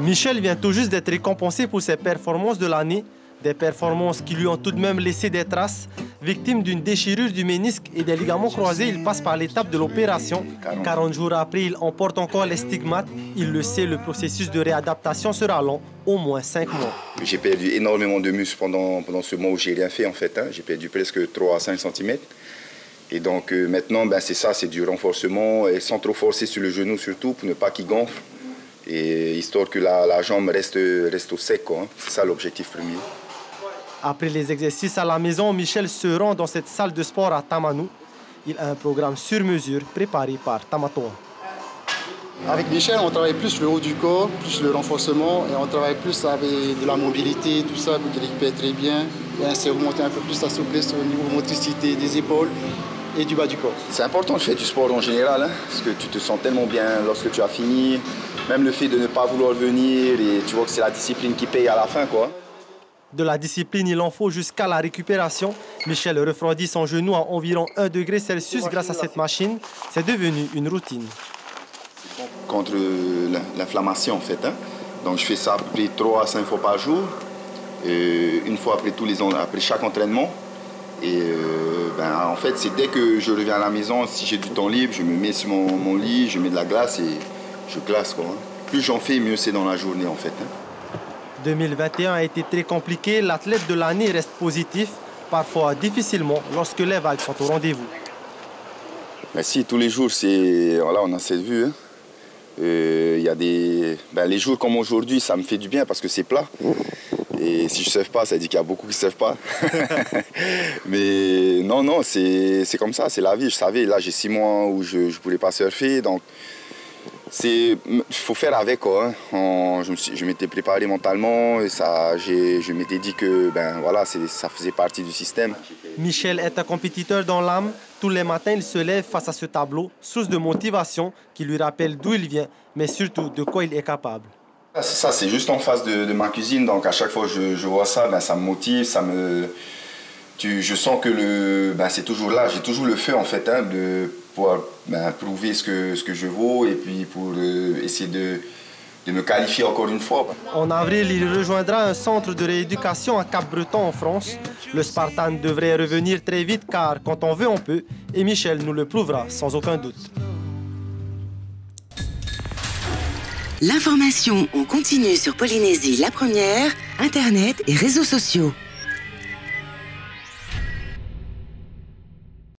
Michel vient tout juste d'être récompensé pour ses performances de l'année, des performances qui lui ont tout de même laissé des traces. Victime d'une déchirure du ménisque et des ligaments croisés, il passe par l'étape de l'opération. 40 jours après, il emporte encore les stigmates. Il le sait, le processus de réadaptation sera long, au moins 5 mois. J'ai perdu énormément de muscles pendant ce mois où j'ai rien fait en fait. J'ai perdu presque 3 à 5 cm. Et donc maintenant, c'est ça, c'est du renforcement et sans trop forcer sur le genou surtout pour ne pas qu'il gonfle. Et histoire que la jambe reste au sec, quoi. C'est ça l'objectif premier. Après les exercices à la maison, Michel se rend dans cette salle de sport à Tamanou. Il a un programme sur mesure préparé par Tamatoa. Avec Michel, on travaille plus le haut du corps, plus le renforcement, et on travaille plus avec de la mobilité, tout ça, pour qu'il récupère très bien. Et c'est remonter un peu plus la souplesse au niveau motricité des épaules et du bas du corps. C'est important de faire du sport en général, parce que tu te sens tellement bien lorsque tu as fini. Même le fait de ne pas vouloir venir, et tu vois que c'est la discipline qui paye à la fin, quoi. De la discipline, il en faut jusqu'à la récupération. Michel refroidit son genou à environ 1 degré Celsius grâce à cette machine. C'est devenu une routine. Contre l'inflammation, en fait. Donc, je fais ça à peu près 3 à 5 fois par jour. Une fois après chaque entraînement. Et en fait, c'est dès que je reviens à la maison, si j'ai du temps libre, je me mets sur mon lit, je mets de la glace et je glace, quoi. Plus j'en fais, mieux c'est dans la journée, en fait. 2021 a été très compliqué. L'athlète de l'année reste positif, parfois difficilement, lorsque les vagues sont au rendez-vous. Si, tous les jours, voilà, on a cette vue. Y a les jours comme aujourd'hui, ça me fait du bien parce que c'est plat. Et si je ne surfe pas, ça veut dire qu'il y a beaucoup qui ne surfent pas. Mais non, c'est comme ça, c'est la vie. Je savais, là, j'ai 6 mois où je ne pouvais pas surfer. Donc, il faut faire avec, quoi. Je m'étais préparé mentalement et je m'étais dit que voilà, ça faisait partie du système. Michel est un compétiteur dans l'âme. Tous les matins, il se lève face à ce tableau, source de motivation qui lui rappelle d'où il vient, mais surtout de quoi il est capable. Ça, c'est juste en face de ma cuisine, donc à chaque fois que je vois ça, ça me motive, je sens que c'est toujours là, j'ai toujours le feu en fait, de pouvoir prouver ce que je vaux et puis pour essayer de me qualifier encore une fois. En avril, il rejoindra un centre de rééducation à Cap-Breton en France. Le Spartan devrait revenir très vite car quand on veut, on peut. Et Michel nous le prouvera sans aucun doute. L'information en continu sur Polynésie la première, Internet et réseaux sociaux.